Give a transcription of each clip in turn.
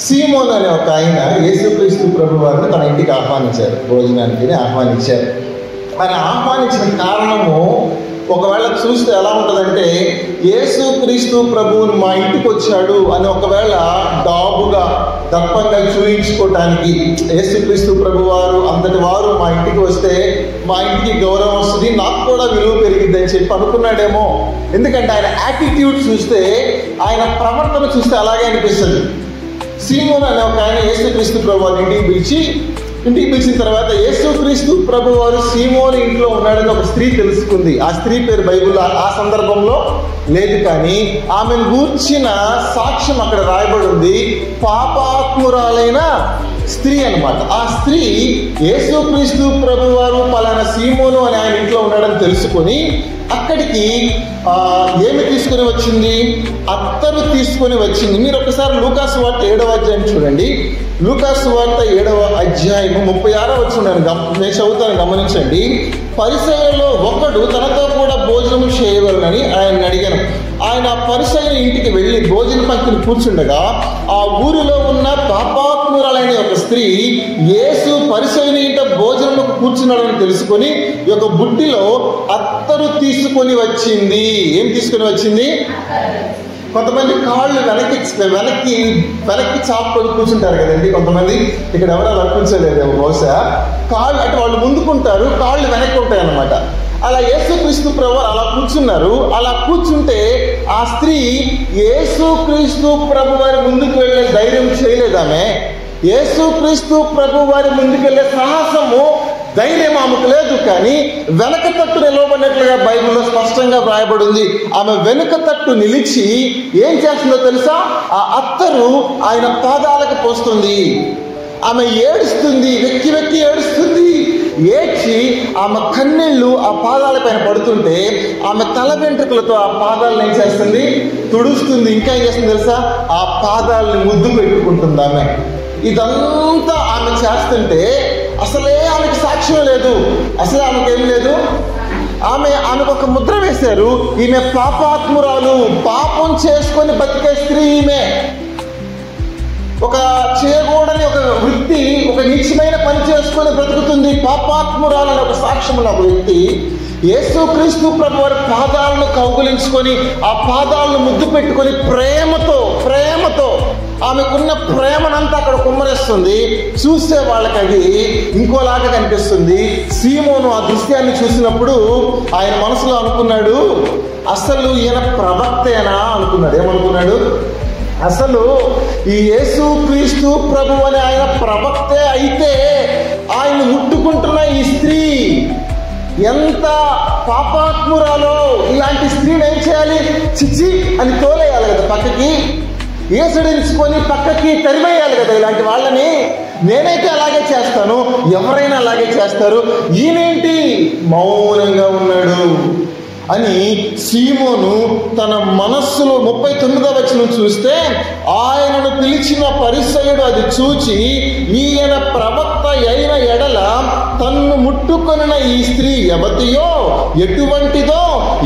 సీమోన్ అనే ఒక ఆయన యేసుక్రీస్తు ప్రభు వారిని తన ఇంటికి ఆహ్వానించారు, భోజనానికి ఆహ్వానించారు. ఆయన ఆహ్వానించిన కారణము ఒకవేళ చూస్తే ఎలా ఉంటుందంటే, యేసుక్రీస్తు ప్రభువుని మా ఇంటికి వచ్చాడు అని ఒకవేళ డాబుగా దర్పంగా చూయించుకోవటానికి, యేసుక్రీస్తు ప్రభు వారు అంతటి వారు మా ఇంటికి వస్తే మా ఇంటికి గౌరవం వస్తుంది, నాకు కూడా విలువ పెరిగిద్ది అని చెప్పి అనుకున్నాడేమో. ఎందుకంటే ఆయన యాటిట్యూడ్ చూస్తే, ఆయన ప్రవర్తన చూస్తే అలాగే అనిపిస్తుంది. సీమోన్ అనే ఒక ఆయన యేసుక్రీస్తు ప్రభు వారిని ఇంటికి పిలిచిన తర్వాత యేసుక్రీస్తు ప్రభు వారు సీమోను ఇంట్లో ఉన్నాడని ఒక స్త్రీ తెలుసుకుంది. ఆ స్త్రీ పేరు బైబిల్లో ఆ సందర్భంలో లేదు, కానీ ఆమెను గూర్చిన సాక్ష్యం అక్కడ రాయబడి ఉంది. పాపాత్మురాలైన స్త్రీ అన్నమాట. ఆ స్త్రీ యేసుక్రీస్తు ప్రభు వారు పలానా సీమోను అని ఆయన ఇంట్లో ఉన్నాడని తెలుసుకొని అక్కడికి ఏమి తీసుకుని వచ్చింది? అత్తరు తీసుకొని వచ్చింది. మీరు ఒకసారి లూకాసు వార్త 7వ అధ్యాయం చూడండి. లూకాసు వార్త 7వ అధ్యాయం 36వ వచనం నేను చదువుతాను, గమనించండి. పరిసయ్యులలో ఒకడు తనతో కూడా భోజనం చేయవలనని ఆయన అడిగాను. ఆయన పరిసయ్యుని ఇంటికి వెళ్ళి భోజన పంక్తిని కూర్చుండగా ఆ ఊరిలో ఉన్న పాపాత్మురాలైన ఒక స్త్రీ యేసు పరిసయ్యుని ఇంట భోజనంలో కూర్చున్నాడని తెలుసుకొని ఒక బుట్టిలో అత్తరు తీసుకొని వచ్చింది. ఏం తీసుకొని వచ్చింది? కొంతమంది కాళ్ళు వెనక్కి చాపుకొని కూర్చుంటారు కదండి. కొంతమంది ఇక్కడ ఎవరైనా వర్తించలేదు బహుశా. కాళ్ళు అంటే వాళ్ళు ముందుకుంటారు, కాళ్ళు వెనక్కి ఉంటాయి అన్నమాట. అలా యేసుక్రీస్తు ప్రభు అలా కూర్చున్నారు. అలా కూర్చుంటే ఆ స్త్రీ యేసుక్రీస్తు ప్రభు వారి ముందుకు వెళ్ళే ధైర్యం చేయలేదామె. యేసుక్రీస్తు ప్రభు వారి ముందుకు వెళ్ళే సాహసము, ధైర్యం ఆమెకు లేదు. కానీ వెనక తట్టు నిలవబడినట్లుగా బైబిల్లో స్పష్టంగా వ్రాయబడింది. ఆమె వెనుక తట్టు నిలిచి ఏం చేస్తుందో తెలుసా? ఆ అత్తరు ఆయన పాదాలకు పోస్తుంది. ఆమె ఏడుస్తుంది, వెక్కి ఏడుస్తుంది. ఏడ్చి ఆమె కన్నీళ్లు ఆ పాదాల పైన పడుతుంటే ఆమె తల వెంట్రుకలతో ఆ పాదాలను ఏం చేస్తుంది? తుడుస్తుంది. ఇంకా ఏం చేస్తుంది తెలుసా? ఆ పాదాలని ముద్దు పెట్టుకుంటుంది ఆమె. ఇదంతా ఆమె చేస్తుంటే అసలే ఆమెకి సాక్ష్యం లేదు, అసలే ఆమెకి ఏం లేదు. ఆమెకు ఒక ముద్ర వేశారు. ఈమె పాపాత్మురాలు, పాపం చేసుకొని బతికే స్త్రీ ఈమె. ఒక చేయకూడని ఒక వృత్తి, ఒక నీచమైన పని చేసుకొని బ్రతుకుతుంది. పాపాత్మురాలని ఒక సాక్ష్యం ఉన్న ఒక వ్యక్తి యేసుక్రీస్తు ప్రభు వారి పాదాలను కౌగులించుకొని ఆ పాదాలను ముద్దు పెట్టుకొని ప్రేమతో ఆమెకున్న ప్రేమనంతా అక్కడ కుమ్మరిస్తుంది. చూసే వాళ్ళకి అది ఇంకోలాగా కనిపిస్తుంది. సీమోను ఆ దృశ్యాన్ని చూసినప్పుడు ఆయన మనసులో అనుకున్నాడు, అసలు ఈయన ప్రవక్తేనా అనుకున్నాడు. ఏమనుకున్నాడు? అసలు ఈ యేసుక్రీస్తు ప్రభు అని ఆయన ప్రవక్తే అయితే ఆయన ముట్టుకుంటున్న ఈ స్త్రీ ఎంత పాపాత్మురాలో. ఇలాంటి స్త్రీని ఏం చేయాలి? చిచి అని తోలేయాలి కదా పక్కకి, ఏసడించుకొని పక్కకి తరిమేయాలి కదా ఇలాంటి వాళ్ళని. నేనైతే అలాగే చేస్తాను, ఎవరైనా అలాగే చేస్తారు. ఈయనేంటి మౌనంగా ఉన్నాడు అని సీమోను తన మనస్సులో 39వ వచనం చూస్తే, ఆయనను పిలిచిన పరిసయ్యుడు అది చూచి ఈయన ప్రవక్త అయిన ఎడల తన్ను ముట్టుకొనిన ఈ స్త్రీ ఎవతియో ఎటువంటిదో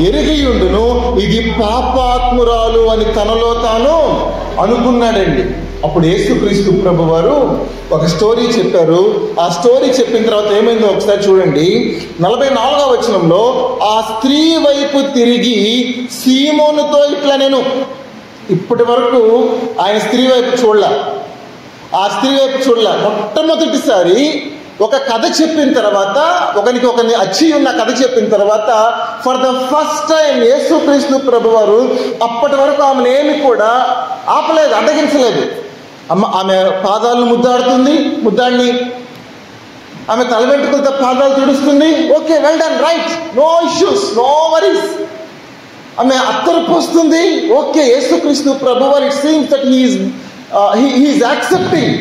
ఎరిగియుండును, ఇది పాపాత్మురాలు అని తనలో తాను అనుకున్నాడండి. అప్పుడు యేసుక్రీస్తు ప్రభు వారు ఒక స్టోరీ చెప్పారు. ఆ స్టోరీ చెప్పిన తర్వాత ఏమైందో ఒకసారి చూడండి. 44వ వచనంలో ఆ స్త్రీ వైపు తిరిగి సీమోనుతో ఇట్లా, నేను ఇప్పటి వరకు ఆయన స్త్రీ వైపు చూడలే. మొట్టమొదటిసారి ఒక కథ చెప్పిన తర్వాత, ఒకరిని అచ్చి ఉన్న కథ చెప్పిన తర్వాత ఫర్ ద ఫస్ట్ టైం యేసుక్రీస్తు ప్రభు వారు అప్పటి వరకు ఆమెను ఏమి కూడా ఆపలేదు, అడ్డగించలేదు. ఆమె పాదాలను ముద్దాడిని ఆమె తల వెంట్రుకలతో పాదాలు తుడుస్తుంది. Okay, well done, right, no issues, no worries. ఆమె అత్తరు పోస్తుంది. ఓకే, యేసుక్రీస్తు ప్రభు వారు it seems that he is accepting.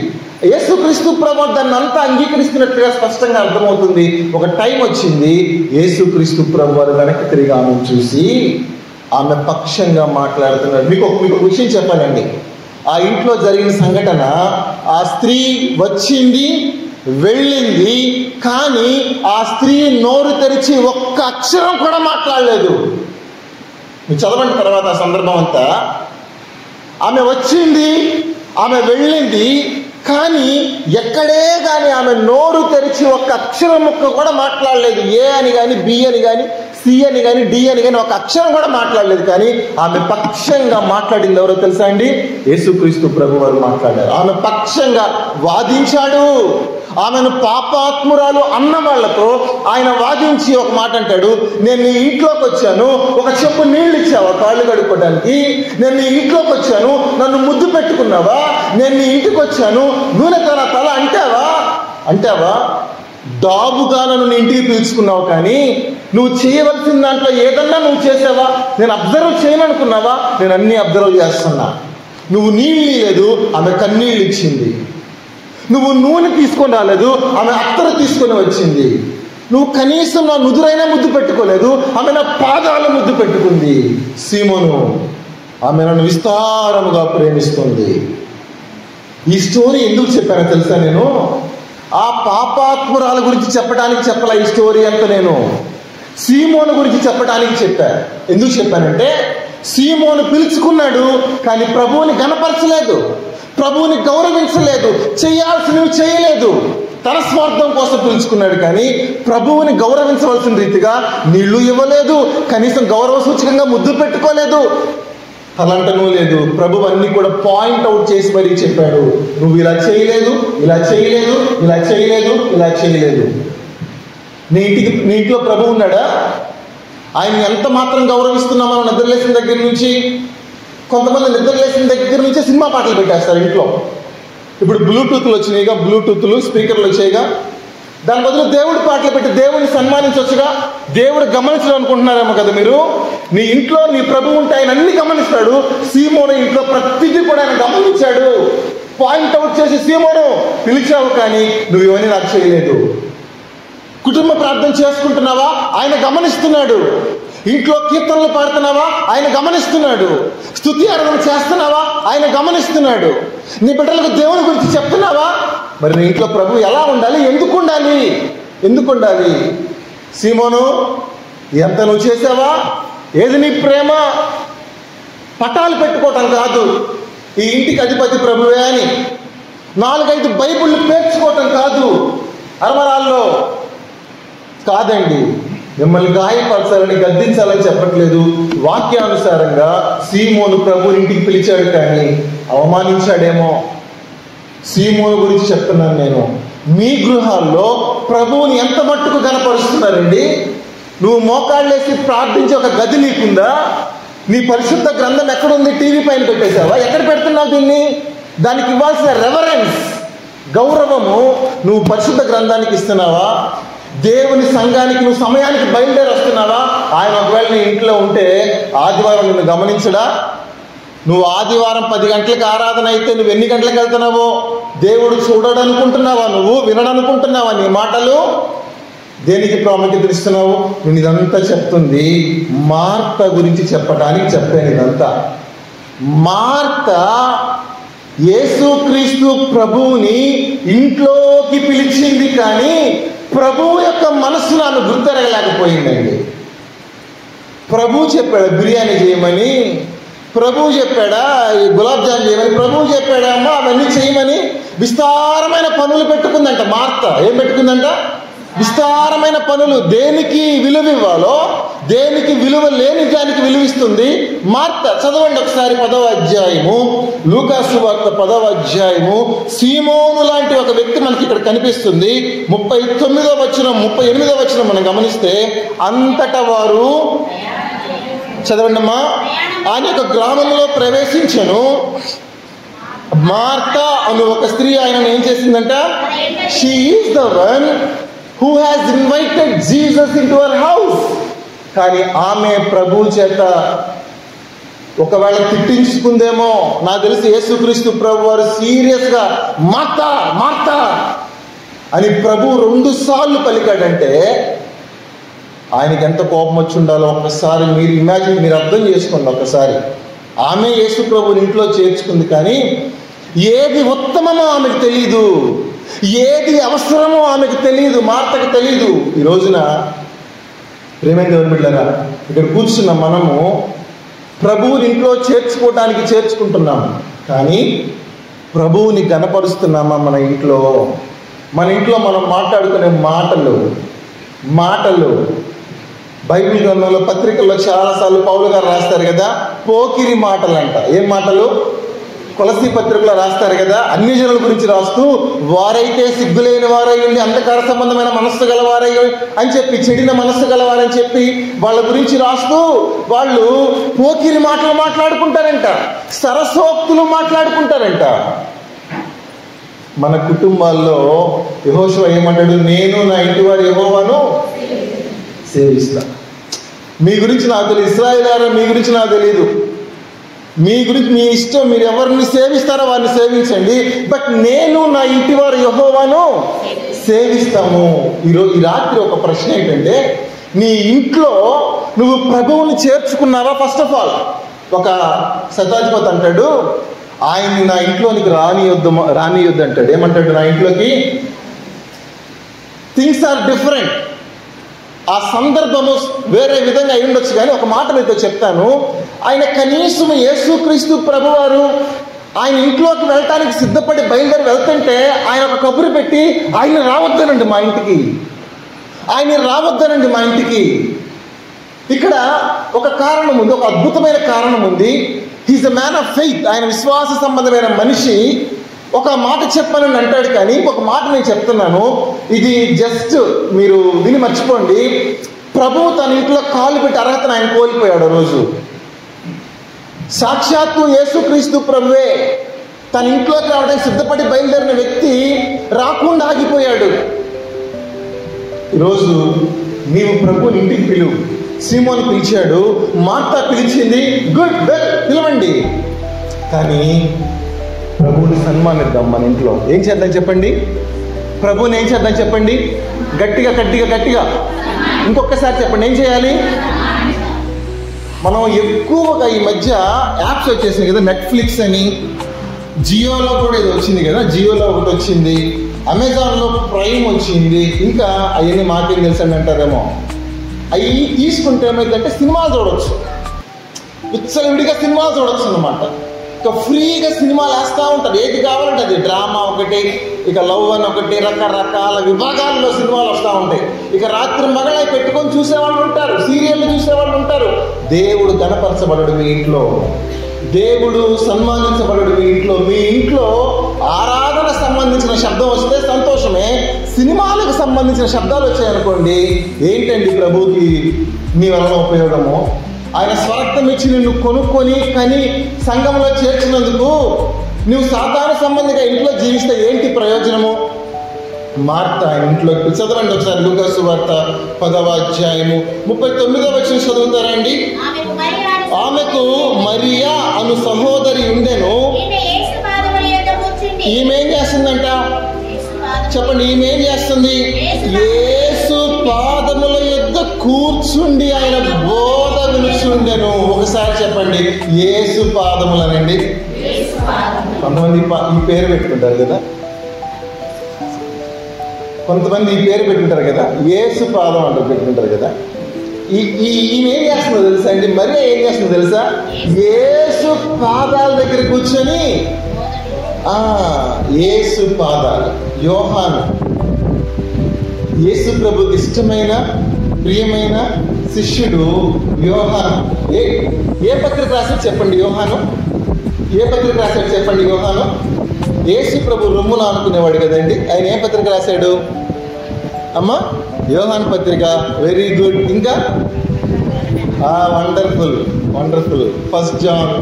యేసుక్రీస్తు ప్రభు దాన్ని అంతా అంగీకరిస్తున్నట్టుగా స్పష్టంగా అర్థమవుతుంది. ఒక టైం వచ్చింది, యేసుక్రీస్తు ప్రభు వారు వెనక్కి తిరిగి ఆమెను చూసి ఆమె పక్షంగా మాట్లాడుతున్నాడు. మీకు ఒక విషయం చెప్పాలండి. ఆ ఇంట్లో జరిగిన సంఘటన, ఆ స్త్రీ వచ్చింది, వెళ్ళింది, కానీ ఆ స్త్రీ నోరు తెరిచి ఒక్క అక్షరం కూడా మాట్లాడలేదు. మీరు చదవండి తర్వాత ఆ సందర్భం అంతా. ఆమె వచ్చింది, ఆమె వెళ్ళింది, కానీ ఎక్కడే కానీ ఆమె నోరు తెరిచి ఒక్క అక్షరం ముక్క కూడా మాట్లాడలేదు. ఏ అని కానీ, బి అని కానీ, సి అని కానీ, డి అని కానీ ఒక అక్షరం కూడా మాట్లాడలేదు. కానీ ఆమె పక్షంగా మాట్లాడింది ఎవరో తెలుసా అండి? యేసుక్రీస్తు ప్రభు వారు మాట్లాడారు. ఆమె పక్షంగా వాదించాడు. ఆమెను పాపాత్మురాలు అన్న వాళ్లతో ఆయన వాదించి ఒక మాట అంటాడు, నేను నీ ఇంట్లోకి వచ్చాను, ఒక చెంబు నీళ్ళు ఇచ్చావా కాళ్ళు కడుక్కోవడానికి? నేను నీ ఇంట్లోకి వచ్చాను, నన్ను ముద్దు పెట్టుకున్నావా? నేను నీ ఇంటికి వచ్చాను, నూనె తల అంటావా? డాబుగా నన్ను నీ ఇంటికి పిలుచుకున్నావు, కానీ నువ్వు చేయవలసిన దాంట్లో ఏదన్నా నువ్వు చేసావా? నేను అబ్జర్వ్ చేయననుకున్నావా? నేను అన్నీ అబ్జర్వ్ చేస్తున్నా. నువ్వు నీళ్ళు లేదు, ఆమె కన్నీళ్ళు ఇచ్చింది. నువ్వు నూనె తీసుకొని రాలేదు, ఆమె అత్తరు తీసుకొని వచ్చింది. నువ్వు కనీసం నా నుదురైనా ముద్దు పెట్టుకోలేదు, ఆమె నా పాదాలు ముద్దు పెట్టుకుంది. సీమోను, ఆమె నన్ను విస్తారముగా ప్రేమిస్తుంది. ఈ స్టోరీ ఎందుకు చెప్పానో తెలుసా? నేను ఆ పాపాత్మురాల గురించి చెప్పడానికి చెప్పలా ఈ స్టోరీ అంతా. నేను సీమోను గురించి చెప్పడానికి చెప్పా. ఎందుకు చెప్పానంటే, సీమోను పిలుచుకున్నాడు, కానీ ప్రభువుని గణపరచలేదు, ప్రభువుని గౌరవించలేదు, చేయాల్సినవి చేయలేదు. తన స్వార్థం కోసం పిలుచుకున్నాడు, కానీ ప్రభువుని గౌరవించవలసిన రీతిగా నీళ్లు ఇవ్వలేదు, కనీసం గౌరవ సూచకంగా ముద్దు పెట్టుకోలేదు, తలంటనూ లేదు. ప్రభు అన్ని కూడా పాయింట్ అవుట్ చేసి మరీ చెప్పాడు, నువ్వు ఇలా చేయలేదు, ఇలా చేయలేదు, ఇలా చేయలేదు, ఇలా చేయలేదు. నీ ఇంట్లో ప్రభు ఉన్నాడా? ఆయన ఎంత మాత్రం గౌరవిస్తున్నామో నిద్రలేసిన దగ్గర నుంచి. కొంతమంది నిద్రలేసిన దగ్గర నుంచే సినిమా పాటలు పెట్టేస్తారు ఇంట్లో. ఇప్పుడు బ్లూటూత్లు వచ్చినాయిగా, బ్లూటూత్లు స్పీకర్లు వచ్చాయిగా, దాని బదులు దేవుడి పాటలు పెట్టి దేవుడిని సన్మానించవచ్చుగా. దేవుడు గమనించడం అనుకుంటున్నారేమో కదా మీరు. నీ ఇంట్లో నీ ప్రభు ఉంటే ఆయన అన్ని గమనిస్తాడు. సీమోను ఇంట్లో ప్రతిదీ కూడా ఆయన గమనించాడు. పాయింట్ అవుట్ చేసి, సీమోను పిలిచావు, కానీ నువ్వు ఇవన్నీ నాకు చేయలేదు. కుటుంబ ప్రార్థన చేసుకుంటున్నావా? ఆయన గమనిస్తున్నాడు. ఇంట్లో కీర్తనలు పాడుతున్నావా? ఆయన గమనిస్తున్నాడు. స్తుతి ఆరాధన చేస్తున్నావా? ఆయన గమనిస్తున్నాడు. నీ బిడ్డలకు దేవుని గురించి చెప్తున్నావా? మరి నీ ఇంట్లో ప్రభు ఎలా ఉండాలి? ఎందుకు ఉండాలి? సీమోను, ఎంత నువ్వు చేసావా? ఏది నీ ప్రేమ? పటాలు పెట్టుకోవటం కాదు, ఈ ఇంటికి అధిపతి ప్రభువే అని 4-5 బైబిళ్ళు పేర్చుకోవటం కాదు అరమరాల్లో కాదండి. మిమ్మల్ని గాయపరచాలని, గద్దించాలని చెప్పట్లేదు. వాక్యానుసారంగా సీమోను ప్రభు ఇంటికి పిలిచాడు, కానీ అవమానించాడేమో. సీమోను గురించి చెప్తున్నాను నేను. మీ గృహాల్లో ప్రభువుని ఎంత మట్టుకు గణపరుస్తున్నారండి? నువ్వు మోకాళ్ళేసి ప్రార్థించే ఒక గది నీకుందా? నీ పరిశుద్ధ గ్రంథం ఎక్కడుంది? టీవీ పైన పెట్టేశావా? ఎక్కడ పెడుతున్నావు దీన్ని? దానికి ఇవ్వాల్సిన రెవరెన్స్, గౌరవము నువ్వు పరిశుద్ధ గ్రంథానికి ఇస్తున్నావా? దేవుని సంఘానికి నువ్వు సమయానికి బయలుదేరి వస్తున్నావా? ఆయన ఒకవేళ నీ ఇంట్లో ఉంటే ఆదివారం నిన్ను గమనించడా? నువ్వు ఆదివారం 10 గంటలకు ఆరాధన అయితే నువ్వు ఎన్ని గంటలకు వెళ్తున్నావో దేవుడు చూడడనుకుంటున్నావా? నువ్వు వినడనుకుంటున్నావా? నీ మాటలు దేనికి ప్రాముఖ్యత ఇస్తున్నావు? నేను ఇదంతా చెప్తుంది మార్త గురించి చెప్పడానికి చెప్పాను. ఇదంతా మార్త యేసుక్రీస్తు ప్రభువుని ఇంట్లోకి పిలిచింది, కానీ ప్రభువు యొక్క మనస్సును ఆమె గుర్తెరగలేకపోయిందండి. ప్రభువు చెప్పాడా బిర్యానీ చేయమని? ప్రభువు చెప్పాడా గులాబ్ జామ్ చేయమని? ప్రభువు చెప్పాడా అమ్మా అవన్నీ చేయమని? విస్తారమైన పనులు పెట్టుకుందంట మార్త. ఏం పెట్టుకుందంట? విస్తారమైన పనులు. దేనికి విలువ ఇవ్వాలో, దేనికి విలువ లేని దానికి విలువిస్తుంది మార్త. చదవండి ఒకసారి 10వ అధ్యాయము, లూకాసు వార్త 10వ అధ్యాయము. సీమోను లాంటి ఒక వ్యక్తి మనకి ఇక్కడ కనిపిస్తుంది. 39వ వచనం 38వ వచనం మనం గమనిస్తే, అంతటా వారు, చదవండి అమ్మా, ఆయన యొక్క గ్రామంలో ప్రవేశించను. మార్త అను ఒక స్త్రీ ఆయనను ఏం చేసిందంట? She is the one who has invited Jesus into her house. కానీ ఆమె ప్రభు చేత ఒకవేళ తిట్టించుకుందేమో నాకు తెలిసి. యేసుక్రీస్తు ప్రభు వారు సీరియస్గా మార్తా మార్తా అని ప్రభు 2 సార్లు పలికాడంటే ఆయనకి ఎంత కోపం వచ్చి ఉండాలో ఒక్కసారి మీరు ఇమాజిన్, మీరు అర్థం చేసుకోండి ఒక్కసారి. ఆమె యేసు ప్రభుని ఇంట్లో చేర్చుకుంది, కానీ ఏది ఉత్తమమో ఆమెకు తెలియదు, ఏది అవసరమో ఆమెకు తెలియదు, మార్తకు తెలియదు. ఈ రోజున ప్రేమైన దేవుని బిడ్డలారా, ఇక్కడ కూర్చున్న మనము ప్రభువుని ఇంట్లో చేర్చుకోవడానికి చేర్చుకుంటున్నాము, కానీ ప్రభువుని గణపరుస్తున్నామా మన ఇంట్లో? మన ఇంట్లో మనం మాట్లాడుకునే మాటలు బైబిల్ గ్రంథంలో పత్రికల్లో చాలాసార్లు పౌలు గారు రాస్తారు కదా, పోకిరి మాటలు అంట. ఏం మాటలు? కొలసీ పత్రికలో రాస్తారు కదా, అన్ని జనుల గురించి రాస్తూ వారైతే సిగ్గులేని వారై ఉండి అంధకార సంబంధమైన మనస్సు గలవారై అని చెప్పి, చెడిన మనస్సు గలవారని చెప్పి వాళ్ళ గురించి రాస్తూ వాళ్ళు పోకిరి మాటలు మాట్లాడుకుంటారంట, సరసోక్తులు మాట్లాడుకుంటారంట. మన కుటుంబాల్లో యెహోషువ ఏమంటాడు? నేను నా ఇంటి వారు యెహోవాను సేవిస్తా. మీ గురించి నాకు తెలియదు, ఇశ్రాయేలులారా మీ గురించి నాకు తెలియదు, మీ గురించి మీ ఇష్టం, మీరు ఎవరిని సేవిస్తారో వారిని సేవించండి, బట్ నేను నా ఇంటి వారు యెహోవాను సేవిస్తాము. ఈ రాత్రి ఒక ప్రశ్న ఏంటంటే, నీ ఇంట్లో నువ్వు ప్రభువుని చేర్చుకున్నావా? ఫస్ట్ ఆఫ్ ఆల్ ఒక శతాధిపతి అంటాడు, ఆయన్ని నా ఇంట్లోనికి రానియొద్దు అంటాడు. ఏమంటాడు? నా ఇంట్లోకి థింగ్స్ ఆర్ డిఫరెంట్. ఆ సందర్భము వేరే విధంగా అయి ఉండొచ్చు, కానీ ఒక మాట మీతో చెప్తాను. ఆయన కనీసం యేసుక్రీస్తు ప్రభువారు ఆయన ఇంట్లోకి వెళ్ళటానికి సిద్ధపడి బయలుదేరి వెళ్తుంటే ఆయన ఒక కబురు పెట్టి, ఆయన రావద్దనండి మా ఇంటికి, ఆయన రావద్దనండి మా ఇంటికి. ఇక్కడ ఒక కారణం ఉంది, ఒక అద్భుతమైన కారణం ఉంది. He's a man of faith. ఆయన విశ్వాస సంబంధమైన మనిషి. ఒక మాట చెప్పాలని అంటాడు, కానీ ఒక మాట నేను చెప్తున్నాను, ఇది జస్ట్ మీరు దీన్ని మర్చిపోండి. ప్రభువు తన ఇంట్లో కాలు పెట్టి అర్హతను ఆయన కోల్పోయాడు. రోజు సాక్షాత్తు యేసుక్రీస్తు ప్రభువే తన ఇంట్లోకి రావడానికి సిద్ధపడి బయలుదేరిన వ్యక్తి రాకుండా ఆగిపోయాడు. ఈరోజు నీవు ప్రభువుని ఇంటికి పిలువు. సీమోని పిలిచాడు, మార్తా పిలిచింది, గుడ్, వెల్, పిలవండి. కానీ ప్రభువుని సన్మానిద్దాం. మన ఇంట్లో ఏం చేద్దాం చెప్పండి? ప్రభువుని ఏం చేద్దాం చెప్పండి? గట్టిగా ఇంకొకసారి చెప్పండి, ఏం చేయాలి? మనం ఎక్కువగా ఈ మధ్య యాప్స్ వచ్చేసినాయి కదా, నెట్ఫ్లిక్స్ అని, జియోలో కూడా ఇది వచ్చింది కదా, జియోలో ఒకటి వచ్చింది, అమెజాన్లో ప్రైమ్ వచ్చింది, ఇంకా అవన్నీ మాకేం తెలుసండి అంటారేమో. అవి తీసుకుంటే ఏమైందంటే సినిమాలు చూడవచ్చు, విచ్చలవిడిగా సినిమాలు చూడవచ్చు అన్నమాట. ఇక ఫ్రీగా సినిమాలు వేస్తూ ఉంటారు, ఏది కావాలంటే అది. డ్రామా ఒకటి, ఇక లవ్ అని ఒకటి, రకరకాల విభాగాల్లో సినిమాలు వస్తూ ఉంటాయి. ఇక రాత్రి మగళ పెట్టుకొని చూసేవాళ్ళు ఉంటారు, సీరియళ్ళు చూసేవాళ్ళు ఉంటారు. దేవుడు గణపరచబడడు మీ ఇంట్లో, దేవుడు సన్మానించబడడు మీ ఇంట్లో. మీ ఇంట్లో ఆరాధన సంబంధించిన శబ్దం వస్తే సంతోషమే, సినిమాలకు సంబంధించిన శబ్దాలు వచ్చాయనుకోండి, ఏంటండి ప్రభువుకి నీ వలన ఉపయోగము? ఆయన స్వార్థం ఇచ్చి నిన్ను కొనుక్కొని కానీ సంఘంలో చేర్చినందుకు నువ్వు సాధారణ సంబంధిగా ఇంట్లో జీవిస్తే ఏంటి ప్రయోజనము? మార్త ఆయన ఇంట్లోకి చదవండి ఒకసారి, లూకా సువార్త 10వ అధ్యాయము 39వ వచనం చదువుతారండి. ఆమెకు మరియా అను సహోదరి ఉండెను. ఈమె ఏం చేస్తుందంట చెప్పండి? ఈమె ఏం చేస్తుంది? యేసు పాదముల యొద్ద కూర్చుండి ఆయన బోధ వినుచుండెను. ఒకసారి చెప్పండి, యేసు పాదములనండి. కొంతమంది ఈ పేరు పెట్టుకుంటారు కదా, కొంతమంది ఈ పేరు పెట్టుకుంటారు కదా, యేసు పాదం అంటారు, పెట్టుకుంటారు కదా. ఈమె ఏం చేస్తుందో తెలుసా అండి? మరి ఏం చేస్తుందో తెలుసా? యేసు పాదాల దగ్గర కూర్చొని, యేసు పాదాలు. యోహాను యేసు ప్రభుకి ఇష్టమైన ప్రియమైన శిష్యుడు యోహాను. ఏ పత్రిక రాశాడు చెప్పండి? యోహాను ఏ పత్రిక రాశాడు చెప్పండి? యోహాను యేసు ప్రభు రొమ్మున అనుకునేవాడు కదండి. ఆయన ఏ పత్రిక రాశాడు అమ్మా? యోహాను పత్రిక. Very good. ఇంకా wonderful wonderful. 1 John,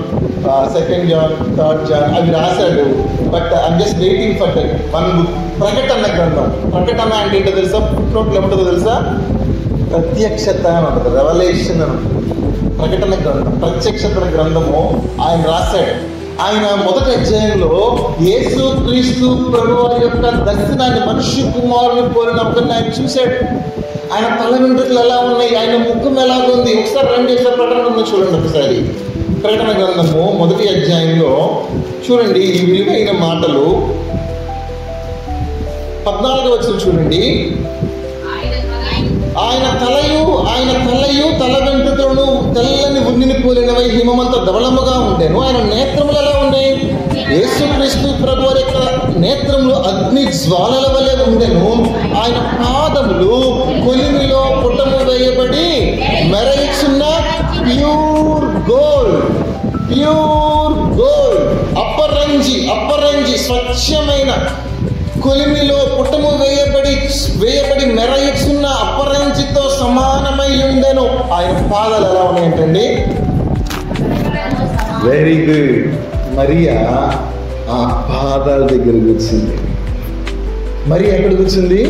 2 John, 3 John అవి రాశాడు. But I'm just waiting for that one book. ప్రకటన గ్రంథం. ప్రకటన అంటే ఏంటో తెలుసా? ఫుట్నోట్లో ఏముంటుందో తెలుసా? ప్రత్యక్షత అని ఉంటుంది, రెవల్యూషన్ అని ఉంటుంది. ప్రకటన గ్రంథం, ప్రత్యక్షత గ్రంథము ఆయన రాశాడు. ఆయన మొదటి అధ్యాయంలో యేసు క్రీస్తు ప్రభువారి యొక్క దర్శనాన్ని, మనుష్య కుమారుని పోలినప్పుడు ఆయన చూశాడు. ఆయన తల వెంట్రుకలు ఎలా ఉన్నాయి, ఆయన ముఖం ఎలాగుంది. ఒకసారి రండి, ఒకసారి ప్రకటన గ్రంథం చూడండి. ఒకసారి ప్రకటన గ్రంథము మొదటి అధ్యాయంలో చూడండి ఈ విలువైన మాటలు. 14వ వచనం చూడండి. ఆయన తలయు తల వెంట్రుకలను తెల్లని ఉన్నిని పోలినవై హిమమంత ధవళముగా ఉండేను. ఆయన నేత్రములు ఎలా ఉన్నాయి? యేసుక్రీస్తు ప్రభువారి యొక్క నేత్రంలో అగ్ని జ్వాలల వలె ఉండెను. ఆయన పాదములు కొలిమిలో పుటము వేయబడి మెరయిచున్న ప్యూర్ గోల్డ్, ప్యూర్ గోల్డ్, అప్పరంజి స్వచ్ఛమైన కొలిమిలో పుటము వేయబడి మెరయిచున్న అప్పరంజితో సమానమై ఉండెను. ఆయన పాదాలు ఎలా ఉన్నాయంటండి? Very good. మరియా ఆ పాదాల దగ్గర కూర్చుంది. మరి ఎక్కడ కూర్చుంది?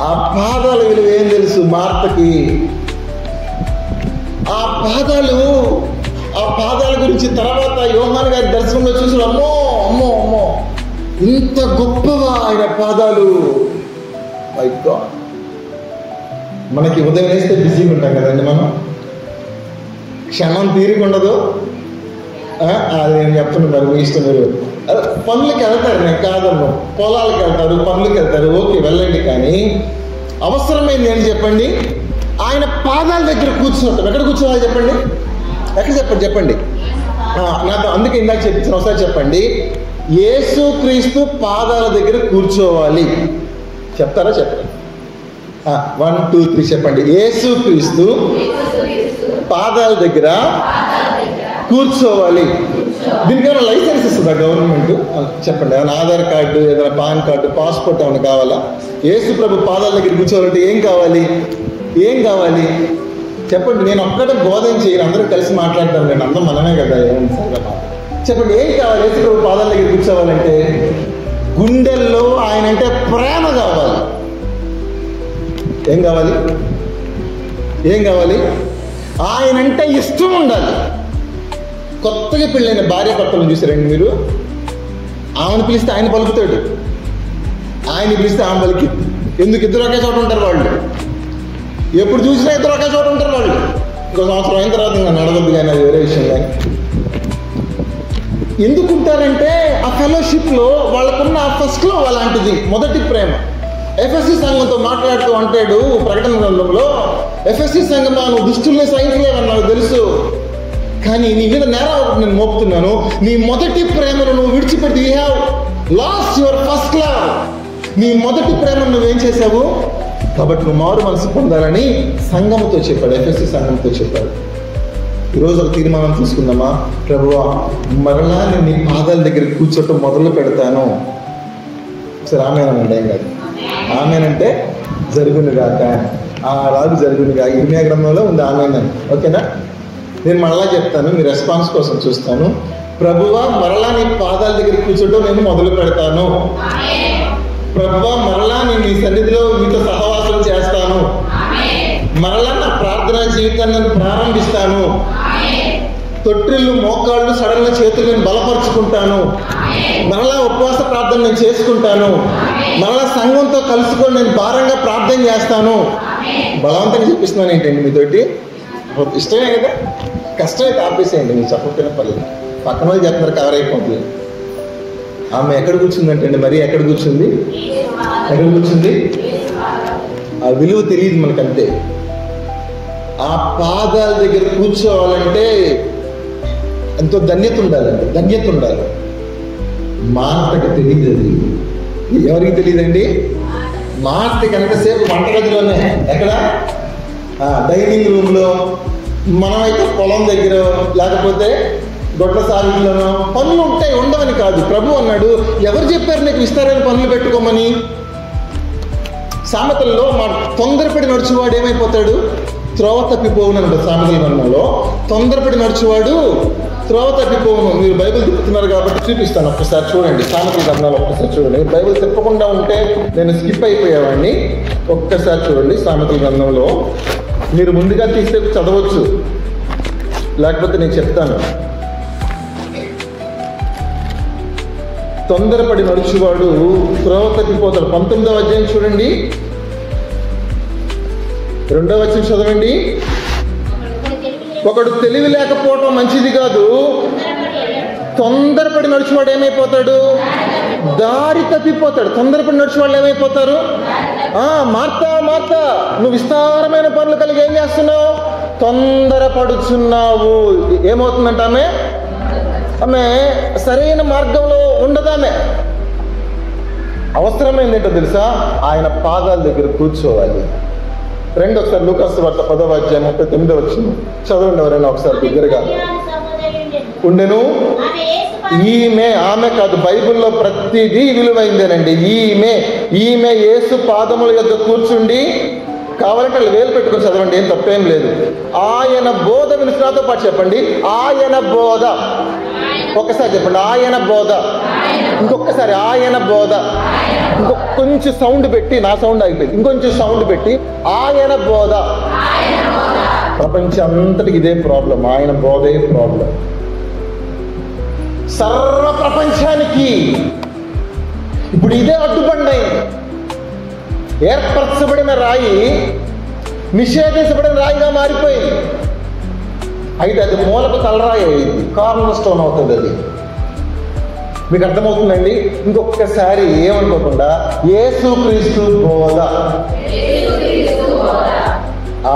ఆ పాదాల విలువ ఏం తెలుసు మార్తకి? ఆ పాదాల గురించి తర్వాత యోహాను గారి దర్శనంలో చూసి అమ్మో అమ్మో అమ్మో ఇంత గొప్పవా ఆయన పాదాలు. My God. మనకి ఉదయం వేస్తే బిజీగా ఉంటాం కదండి, మనం క్షణం తీరికుండదు. అది నేను చెప్తున్నా, మరి మీ ఇష్టం. మీరు పనులకి వెళ్తారు, నేను కాదన్ను. పొలాలకు వెళ్తారు, పనులకి వెళ్తారు, ఓకే వెళ్ళండి. కానీ అవసరమైంది ఏంటి చెప్పండి? ఆయన పాదాల దగ్గర కూర్చుంటాం. ఎక్కడ కూర్చోవాలి చెప్పండి? ఎక్కడ చెప్పండి నాకు. అందుకే ఇందాక చెప్పించిన ఒకసారి చెప్పండి. యేసుక్రీస్తు పాదాల దగ్గర కూర్చోవాలి. చెప్తారా? చెప్పండి. 1 2 3 చెప్పండి. యేసుక్రీస్తు పాదాల దగ్గర కూర్చోవాలి. దీనికి ఏమైనా లైసెన్స్ ఇస్తుందా గవర్నమెంట్? చెప్పండి. ఏమైనా ఆధార్ కార్డు, ఏదైనా పాన్ కార్డు, పాస్పోర్ట్ ఏమైనా కావాలా? యేసు ప్రభు పాదాల దగ్గర కూర్చోవాలంటే ఏం కావాలి చెప్పండి. నేను ఒక్కటే బోధన చేయను, అందరూ కలిసి మాట్లాడతాను. నేను అందరం మనమే కదా. చెప్పండి, ఏం కావాలి? యేసు ప్రభు పాదాల దగ్గర కూర్చోవాలంటే గుండెల్లో ఆయన అంటే ప్రేమ కావాలి. ఏం కావాలి? ఆయన అంటే ఇష్టం ఉండాలి. కొత్తగా పెళ్ళైన భార్య భర్తలను చూసారండి మీరు? ఆమెను పిలిస్తే ఆయన పలుకుతాడు, ఆయన పిలిస్తే ఆమె పలికిద్ది. ఎందుకు? ఇద్దరు ఒకే చోట ఉంటారు వాళ్ళు. ఎప్పుడు చూసినా ఇద్దరు ఒకే చోట ఉంటారు వాళ్ళు. ఇంకో సంవత్సరం అయిన తర్వాత ఇంకా నడవద్దు, కానీ అది వేరే విషయం. కానీ ఎందుకుంటారంటే ఆ ఫెలోషిప్లో వాళ్ళకున్న ఫస్ట్ లవ్ అలాంటిది, మొదటి ప్రేమ. ఎఫ్ఎస్సి సంఘంతో మాట్లాడుతూ అంటాడు ప్రకటన గ్రంథంలో, ఎఫ్ఎస్సి సంఘమా, నువ్వు దుష్టుల్ని సహించలేవని నాకు తెలుసు, కానీ నీ మీద నేరం ఒకటి నేను మోపుతున్నాను. నీ మొదటి ప్రేమను నువ్వు విడిచిపెట్టి, you have lost your first love. నీ మొదటి ప్రేమను నువ్వేం చేశావు? కాబట్టి నువ్వు మారు మనసు పొందాలని సంఘంతో చెప్పాడు, ఎఫ్ఎస్సి సంఘంతో చెప్పాడు. ఈరోజు ఒక తీర్మానం తీసుకుందామా? ప్రభువా, మరలా నేను నీ పాదాల దగ్గర కూర్చోటం మొదలు పెడతాను. సరే, ఆమేనండి. ఏం కాదు, ఆమేనంటే జరుగునుగాక, ఆ రాజు జరుగునుగా. ఇర్మియా గ్రంథంలో ఉంది ఆమేనని. ఓకేనా? నేను మరలా చెప్తాను, మీ రెస్పాన్స్ కోసం చూస్తాను. ప్రభువా, మరలా నీ పాదాల దగ్గర కూర్చోటం నేను మొదలు పెడతాను. ప్రభువా, మరలా నేను నీ సన్నిధిలో మీతో సహవాసం చేస్తాను. మరలా నా ప్రార్థనా జీవితాన్ని నేను ప్రారంభిస్తాను. తొట్టిళ్ళు, మోకాళ్ళు, సడన్ల చేతులు నేను బలపరుచుకుంటాను. మరలా ఉపవాస ప్రార్థన నేను చేసుకుంటాను. మరలా సంఘంతో కలుసుకొని నేను భారంగా ప్రార్థన చేస్తాను. బలవంతంగా చెప్పిస్తున్నాను ఏంటండి మీతోటి? ఇష్టమే కదా. కష్టమైతే ఆపేసేయండి, మీరు చెప్పకపోయినా పర్లేదు. పక్కన వాళ్ళు చెప్తున్నారు, కవర్ అయిపోతుంది. ఆమె ఎక్కడ కూర్చుందంటండి? మరి ఎక్కడ కూర్చుంది? ఆ విలువ తెలియదు మనకంతే. ఆ పాదాల దగ్గర కూర్చోవాలంటే ఎంతో ధన్యత ఉండాలి. మార్తకి తెలియదు. అది ఎవరికి తెలియదండి? మార్తకి ఎంతసేపు వంటగదిలోనే, ఎక్కడ? డైనింగ్ రూమ్లో, మనమైతే పొలం దగ్గర, లేకపోతే దొడ్ల సాగులోనో పనులు ఉంటాయి. ఉండవని కాదు. ప్రభు అన్నాడు, ఎవరు చెప్పారు నీకు విస్తారమైన పనులు పెట్టుకోమని? సామెతల్లో తొందరపడి నడుచువాడు ఏమైపోతాడు? త్రోవ తప్పిపోవును అంటారు సామెతల గ్రంథంలో. తొందరపడి నడుచువాడు త్రోవ తప్పిపోవును. మీరు బైబిల్ తిప్పుతున్నారు కాబట్టి చూపిస్తాను, ఒక్కసారి చూడండి. సామెతల గ్రంథాలు ఒక్కసారి చూడండి. మీరు బైబిల్ తిప్పకుండా ఉంటే నేను స్కిప్ అయిపోయేవాడిని. ఒక్కసారి చూడండి సామెతల గ్రంథంలో. మీరు ముందుగా తీస్తే చదవచ్చు, లేకపోతే నేను చెప్తాను. తొందరపడి నడుచువాడు త్రోవ తప్పిపోతాడు. 19వ అధ్యాయం చూడండి, 2వ వచనం చదవండి. ఒకడు తెలివి లేకపోవటం మంచిది కాదు, తొందరపడి నడుచువాడు ఏమైపోతాడు? దారి తప్పిపోతాడు. తొందరపడి నడుచువాళ్ళు ఏమైపోతారు? మార్తా, నువ్వు విస్తారమైన పనులు కలిగి ఏం చేస్తున్నావు? తొందరపడుచున్నావు. ఏమవుతుందంట ఆమె? ఆమె సరైన మార్గంలో ఉండదామె. అవసరమైంది ఏంటో తెలుసా? ఆయన పాదాల దగ్గర కూర్చోవాలి. రెండు ఒకసారి లూకాసు వార్త 10వ అధ్యాయం 39వ వచనం చదవండి ఎవరైనా ఒకసారి దగ్గరగా. ఉండెను ఆమె కాదు, బైబిల్లో ప్రతిదీ విలువైందేనండి. ఈమె యేసు పాదముల యొద్ద కూర్చుండి, కావాలంటే వాళ్ళు వేలు పెట్టుకుని చదవండి, ఏం తప్పేం లేదు. ఆయన బోధ విని నాతో పాటు చెప్పండి, ఆయన బోధ. ఒక్కసారి చెప్పండి, ఆయన బోధ. ఇంకొకసారి ఆయన బోధ. కొంచెం సౌండ్ పెట్టి, నా సౌండ్ అయిపోయింది, ఇంకొంచెం సౌండ్ పెట్టి, ఆయన బోధ. ప్రపంచం అంతటికి ఇదే ప్రాబ్లం, ఆయన బోధే ప్రాబ్లం. సర్వ ప్రపంచానికి ఇప్పుడు ఇదే అడ్డుబండి. ఏర్పరచబడిన రాయి నిషేధించబడిన రాయిగా మారిపోయింది. అయితే అది మూలకు తలరాయి అయింది, కార్నర్ స్టోన్ అవుతుంది. అది మీకు అర్థమవుతుందండి? ఇంకొకసారి ఏమనుకోకుండా యేసుక్రీస్తు బోధ,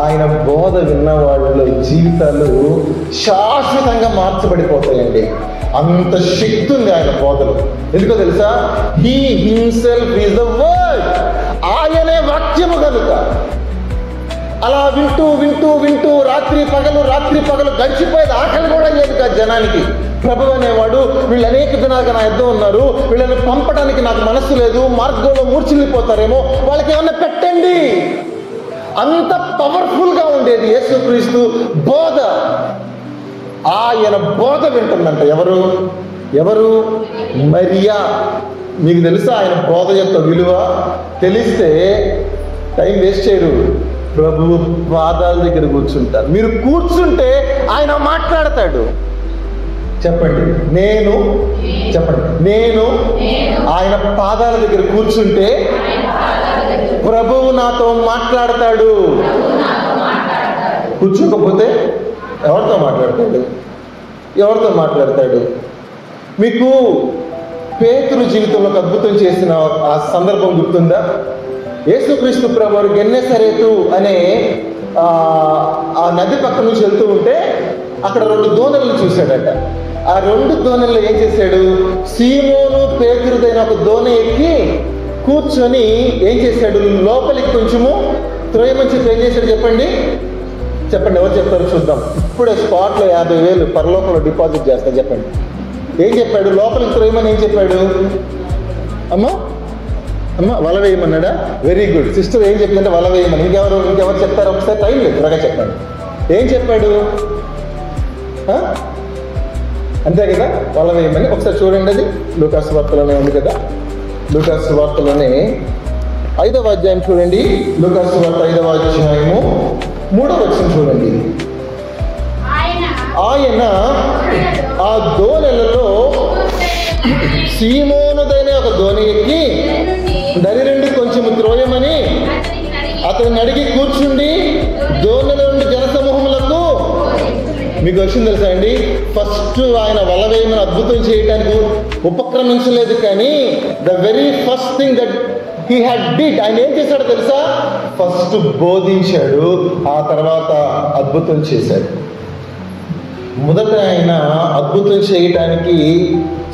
ఆయన బోధ విన్న వాళ్ళ జీవితాలు శాశ్వతంగా మార్చబడిపోతాయండి. అంత శక్తి ఉంది ఆయన బోధలు. ఎందుకో తెలుసా? He himself is the word. ఆయనే వాక్యము కనుక అలా వింటూ వింటూ వింటూ రాత్రి పగలు గడిచిపోయేది. ఆకలి కూడా లేదు కాదు జనానికి. ప్రభు అనేవాడు, వీళ్ళు అనేక దినాలుగా నా యుద్ధం ఉన్నారు, వీళ్ళని పంపడానికి నాకు మనస్సు లేదు, మార్గంలో మూర్ఛిల్లిపోతారేమో, వాళ్ళకి ఏమన్నా పెట్టండి. అంత పవర్ఫుల్గా ఉండేది యేసుక్రీస్తు బోధ. ఆయన బోధ వింటుందంట. ఎవరు? మరియా. మీకు తెలుసా ఆయన బోధ యొక్క విలువ? తెలిస్తే టైం వేస్ట్ చేయరు, ప్రభువు పాదాల దగ్గర కూర్చుంటారు. మీరు కూర్చుంటే ఆయన మాట్లాడతాడు. చెప్పండి, నేను ఆయన పాదాల దగ్గర కూర్చుంటే ప్రభువు నాతో మాట్లాడతాడు. కూర్చోకపోతే ఎవరితో మాట్లాడతాడు? మీకు పేతురు జీవితంలో ఒక అద్భుతం చేసిన ఆ సందర్భం గుర్తుందా? యేసుక్రీస్తు ప్రభువు గెన్నెసరేతు అనే ఆ నది పక్క నుంచి వెళ్తూ ఉంటే అక్కడ 2 దోణలను చూశాడట. ఆ 2 దోణల్లో ఏం చేశాడు? సీమోను పేతురుదైన ఒక దోణ ఎక్కి కూర్చొని ఏం చేశాడు? లోపలికి కొంచెము త్రోయమని చెప్పి ఏం చేశాడు? చెప్పండి, ఎవరు చెప్తారు చూద్దాం. ఇప్పుడే స్పాట్లో 50,000 పరలోకంలో డిపాజిట్ చేస్తా. చెప్పండి, ఏం చెప్పాడు? లోపలికి త్రోయమని ఏం చెప్పాడు? అమ్మా వల వేయమన్నాడా? Very good. సిస్టర్ ఏం చెప్పిందంటే వల వేయమని. ఇంకెవరు చెప్తారు? ఒకసారి టైం లేదు, త్వరగా చెప్పండి. ఏం చెప్పాడు? అంతే కదా, వల వేయమని. ఒకసారి చూడండి, అది లూకాసు వార్తలోనే ఉంది కదా. లూకాసు వార్తలోనే 5వ అధ్యాయం చూడండి. లూకాసు వార్త 5వ అధ్యాయము 3వ వచనం చూడండి. ఆయన ఆ దోణెలలో సీమోనుదైన ఒక దోణి ఎక్కి దరి నుండి కొంచెం త్రోయమని అతన్ని అడిగి కూర్చుండి దోణిలో నుండి జనసమూహములకు. మీకు వచ్చింది తెలుసా అండి? ఫస్ట్ ఆయన వల వేయమని అద్భుతం చేయడానికి ఉపక్రమించలేదు, కానీ the very first thing that he had did, ఆయన ఏం చేశాడో తెలుసా? ఫస్ట్ బోధించాడు, ఆ తర్వాత అద్భుతం చేశాడు. మొదట ఆయన అద్భుతం చేయటానికి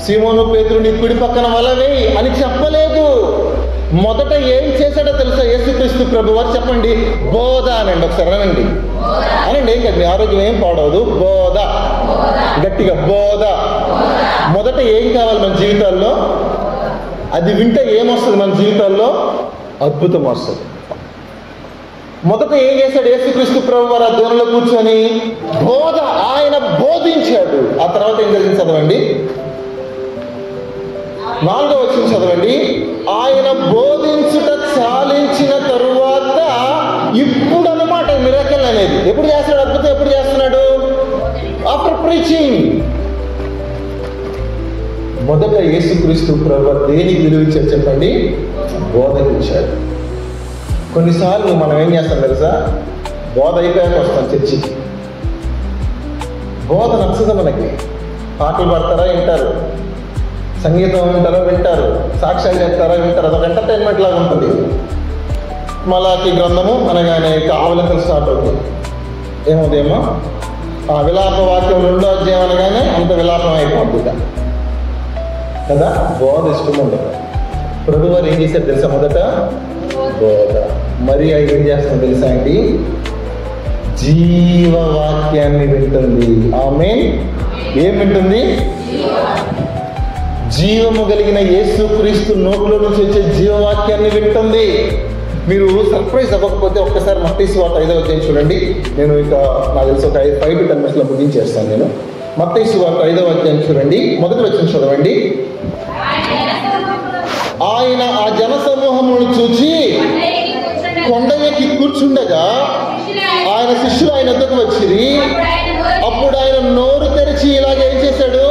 సీమోను పేతురుని కుడి పక్కన వల వేయి అని చెప్పలేదు. మొదట ఏం చేశాడో తెలుసా యేసుక్రీస్తు ప్రభువారు? చెప్పండి, బోధ అనండి. ఒకసారి అనండి. ఏం కాదు, మీ ఆరోగ్యం ఏం పాడవదు. బోధ, గట్టిగా బోధ. మొదట ఏం కావాలి మన జీవితాల్లో? అది వింటే ఏమొస్తుంది మన జీవితాల్లో? అద్భుతం వస్తుంది. మొదట ఏం చేశాడు యేసుక్రీస్తు ప్రభువారు? ఆ దూరంలో కూర్చొని బోధ, ఆయన బోధించాడు. ఆ తర్వాత ఏం జరిగింది చదవండి, 4వ వచనం చదవండి. ఆయన బోధించుట చాలించిన తరువాత ఇప్పుడు అన్నమాట మిరకల్ అనేది. ఎప్పుడు చేస్తున్నాడు అద్భుతం? ఎప్పుడు చేస్తున్నాడు? After preaching. మొదట యేసుక్రీస్తు ప్రభువారు దేనికి విలువించాడు చెప్పండి? బోధనిచ్చాడు. కొన్నిసార్లు మనం ఏం చేస్తాం తెలుసా? బోధ అయిపోయాక వస్తాం చర్చికి. బోధ నచ్చదు మనకి. పాటలు పాడతారా? వింటారు. సంగీతం వింటారు. సాక్ష్యాలు చెప్తారా? వింటారు. అదొక ఎంటర్టైన్మెంట్ లాగా ఉంటుంది. మలాకి గ్రంథము అనగానే ఆవలింతలు స్టార్ట్ అవుతుంది. ఏమవుతాయేమో ఆ విలాప వాక్యం 2వ అధ్యాయం అనగానే అంత విలాపం అయిపోతుంది కదా. బోధ ఇష్టం ఉండదు. ప్రభు వారు ఏం చేశారు తెలుసా? మొదట బోధ. మరి ఏం చేస్తాం తెలుసా అండి? జీవవాక్యాన్ని వింటుంది. ఆమె ఏం వింటుంది? జీవము కలిగిన యేసుక్రీస్తు నోట్లో నుంచి వచ్చే జీవవాక్యాన్ని వింటుంది. మీరు సర్ప్రైజ్ అవ్వకపోతే ఒక్కసారి మత్తయి సువార్త 5వ అధ్యాయం చూడండి. నేను ఇక నాకు తెలిసి ఒక 5 to 10 minutes ముగించేస్తాను నేను. మత్తయి సువార్త 5వ అధ్యాయం చూడండి, మొదటి వచనం చదవండి. ఆయన ఆ జన సమూహమును చూచి కొండ ఎక్కి కూర్చుండగా ఆయన శిష్యులు ఆయన వద్దకు వచ్చిరి. అప్పుడు ఆయన నోరు తెరిచి ఇలాగ ఏం చేశాడు?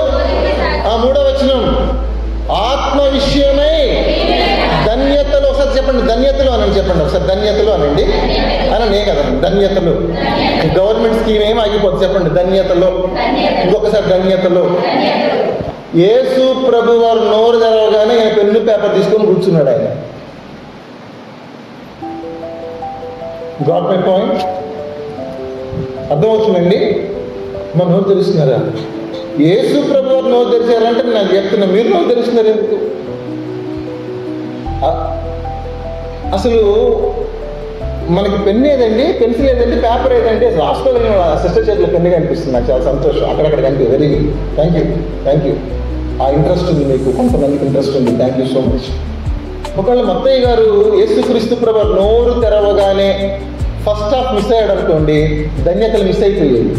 ఆ 3వ వచనం, ఆత్మ విషయమై ధన్యతలు. ఒకసారి చెప్పండి, ధన్యతలు అని చెప్పండి. ఒకసారి ధన్యతలు అనండి. అనే కదా ధన్యతలు. గవర్నమెంట్ స్కీమ్ ఏం ఆగిపోతుంది చెప్పండి. ధన్యతలు. ఇంకొకసారి ధన్యతలు. యేసు ప్రభు వారు నోరు తెరవగానే ఆయన పెన్ను పేపర్ తీసుకొని కూర్చున్నాడు. ఆయన గాట్ మై పాయింట్? అర్థమవుతుందండి? మన నోరు తెలుస్తున్నారా? యేసు ప్రభు వారు నోరు తెరిచారంటే నాకు చెప్తున్నా, మీరు నోరు తెరుస్తున్నారు ఎందుకు? అసలు మనకి పెన్ను ఏదండి, పెన్సిల్ ఏదండి, పేపర్ ఏదండి, రాసుకోగలిగిన సిస్టర్ చేతిలో పెన్ను కనిపిస్తుంది. నాకు చాలా సంతోషం. అక్కడక్కడ కనిపి. Very good, thank you. ఆ ఇంట్రెస్ట్ ఉంది మీకు, కొంతమందికి ఇంట్రెస్ట్ ఉంది. Thank you so much. ఒకవేళ మత్తయ్య గారు యేసుక్రీస్తు ప్రభు నోరు తెరవగానే ఫస్ట్ హాఫ్ మిస్ అయ్యాడు అనుకోండి, ధన్యతలు మిస్ అయిపోయేవి.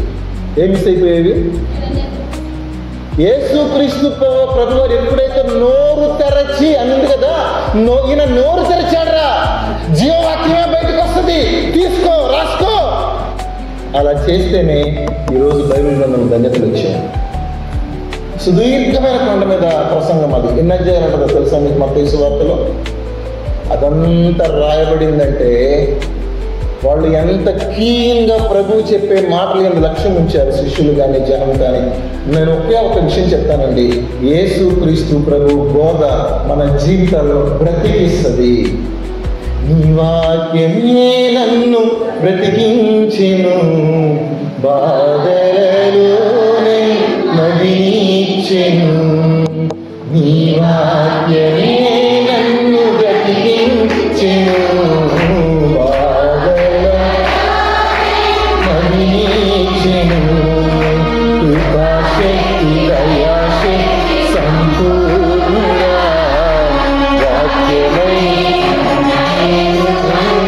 ఏం మిస్ అయిపోయేవి? యేసుక్రీస్తు ప్రభు వారు ఎప్పుడైతే నోరు తెరచి అన్నది కదా, ఈయన నోరు తెరిచాడరా, జీవవాక్యమే బయటకు వస్తుంది, తీసుకో, రాసుకో. అలా చేస్తేనే ఈరోజు బైబిల్ గ్రంథం ధన్యతలు వచ్చాయి. సుదీర్ఘమైన కొండ మీద ప్రసంగం. అది ఎన్ని అధ్యాయాలు ఉంటుందో తెలుసా మీకు మత్తయి సువార్తలో? అదంతా రాయబడిందంటే వాళ్ళు ఎంత కీన్గా ప్రభు చెప్పే మాటలు ఎంత లక్ష్యం ఉంచారు, శిష్యులు కానీ జనం కానీ. నేను ఒక విషయం చెప్తానండి. యేసుక్రీస్తు ప్రభు బోధ మన జీవితాల్లో బ్రతికిస్తుంది. నీ వాక్యమే నన్ను బ్రతికించెను, బాధలలోనే నడిచెను. నీ వాక్యమే నన్ను బ్రతికించెను, కృపాశక్తి దయాశక్తి సంపూర్ణ వాక్యమై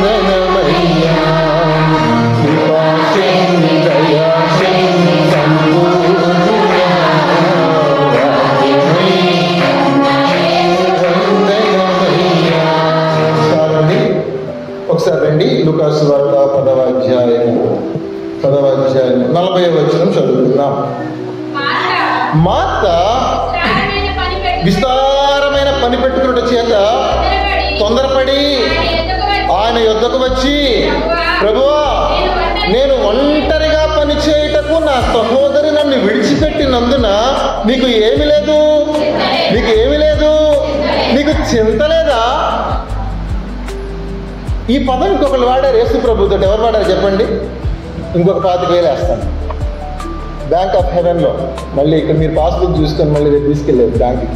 వందనమయ్యా. కృపాశక్తి దయాశక్తి సంపూర్ణ వాక్యమై వందనమయ్యా. ఒకసారి రండి, లూకాసు వార్త 10వ అధ్యాయం 40వ వచనం చదువుతున్నాం. మార్త విస్తారమైన పని పెట్టుకున్న చేత తొందరపడి ఆయన యొద్దకు వచ్చి, ప్రభువా, నేను ఒంటరిగా పని చేయుటకు నా సహోదరి నన్ను విడిచిపెట్టినందున నీకు ఏమి లేదు, నీకు చింత లేదా? ఈ పదం ఇంకొకరు వాడారు యేసు ప్రభుతో. ఎవరు వాడారు చెప్పండి? ఇంకొక 25,000 వేస్తాను బ్యాంక్ ఆఫ్ హెవెన్లో. మళ్ళీ ఇక్కడ మీరు పాస్బుక్ చూసుకొని మళ్ళీ రేపు తీసుకెళ్ళలేదు బ్యాంక్కి.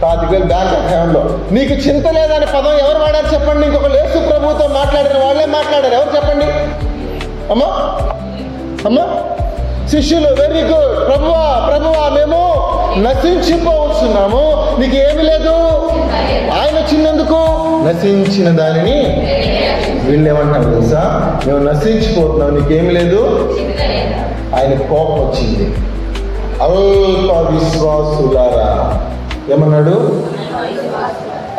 25,000 బ్యాంక్ ఆఫ్ హెవెన్లో. నీకు చింత లేదనే పదం ఎవరు వాడారు చెప్పండి? ఇంకొక యేసు ప్రభుతో మాట్లాడిన వాళ్ళే మాట్లాడారు. ఎవరు చెప్పండి? అమ్మా శిష్యులు. Very good. ప్రభువా మేము నశించిపోతున్నాము, నీకు ఏమి లేదు. ఆయన వచ్చినందుకు నశించిన దానిని వీళ్ళేమంటారు తెలుసా? మేము నశించిపోతున్నాం, నీకేమి లేదు. ఆయన కోపం వచ్చింది. అల్ప విశ్వాసులారా ఏమన్నాడు?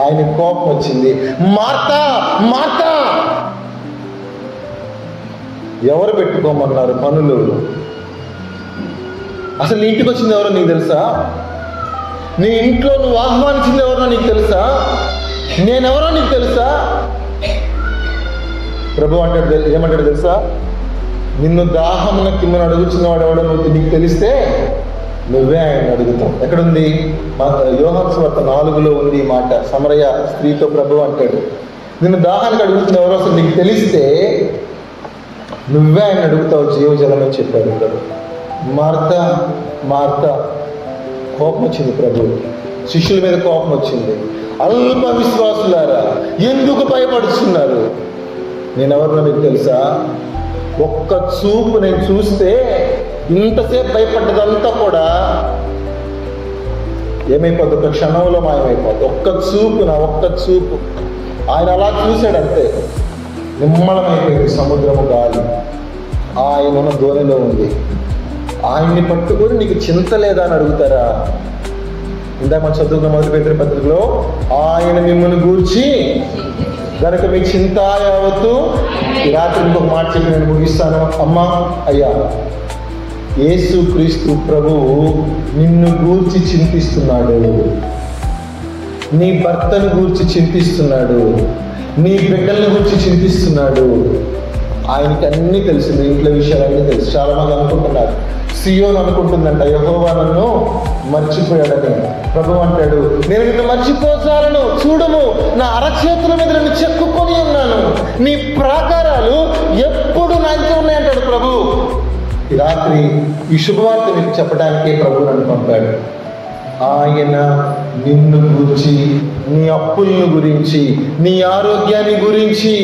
ఆయన కోపం వచ్చింది. మార్తా ఎవరు పెట్టుకోమన్నారు పనులు? అసలు నీ ఇంటికి వచ్చింది ఎవరో నీకు తెలుసా? నీ ఇంట్లో నువ్వు ఆహ్వానించింది ఎవరో నీకు తెలుసా? నేనెవరో నీకు తెలుసా? ప్రభు అంటాడు, ఏమంటాడు తెలుసా? నిన్ను దాహమున కిమ్మని అడుగుచున్నవాడు ఎవడో నీకు తెలిస్తే నువ్వే ఆయన అడుగుతావు. ఎక్కడుంది? యోహాను సువార్త 4లో ఉంది ఈ మాట. సమరయ స్త్రీతో ప్రభు అంటాడు, నిన్ను దాహానికి అడుగుతున్న ఎవరో అసలు నీకు తెలిస్తే నువ్వే ఆయన అడుగుతావు జీవజలం అని చెప్పాడు ప్రభు. మార్త మార్త కోపం వచ్చింది ప్రభు, శిష్యుల మీద కోపం వచ్చింది. అల్ప విశ్వాసులారా ఎందుకు భయపడుతున్నారు? నేను ఎవరినో మీకు తెలుసా? ఒక్క చూపు నేను చూస్తే ఇంతసేపు భయపడ్డదంతా కూడా ఏమైపోద్ది? ఒక క్షణంలో మాయమైపోద్ది. ఒక్క చూపు ఆయన అలా చూశాడంతే, నిమ్మళమైపోయింది సముద్రము గాలి. ఆయన ఉన్న ధోనిలో ఉంది. ఆయన్ని పట్టుకొని నీకు చింత లేదా అని అడుగుతారా? ఇందాక మనం చదువుకున్న 1 పేతురు పత్రికలో ఆయన మిమ్మల్ని గూర్చి కనుక మీకు చింత యావత్తు. ఈ రాత్రి ఇంకొక మాట చెప్పి నేను ముగిస్తాను. అమ్మా అయ్యా, యేసు క్రీస్తు ప్రభువు నిన్ను గూర్చి చింతిస్తున్నాడు, నీ భర్తను గూర్చి చింతిస్తున్నాడు, నీ బిడ్డలను గురించి చింతిస్తున్నాడు. ఆయనకి అన్నీ తెలుసు, మీ ఇంట్లో విషయాలన్నీ తెలుసు. చాలా మంది అనుకుంటున్నారు, సియోను అనుకుంటుందంట యెహోవా నన్ను మర్చిపోయాడని. ప్రభు అంటాడు, నేను నిన్ను మర్చిపోసాలను, చూడము నా అరచేతుల మీద నన్ను చెక్కుకొని ఉన్నాను, నీ ప్రాకారాలు ఎప్పుడు నాతో ఉన్నాయంటాడు ప్రభు. ఈ రాత్రి ఈ శుభవార్త మీకు చెప్పడానికే ప్రభు నన్ను పంపాడు. ఆయన నిన్ను గురించి, నీ అప్పులను గురించి, నీ ఆరోగ్యాన్ని గురించి,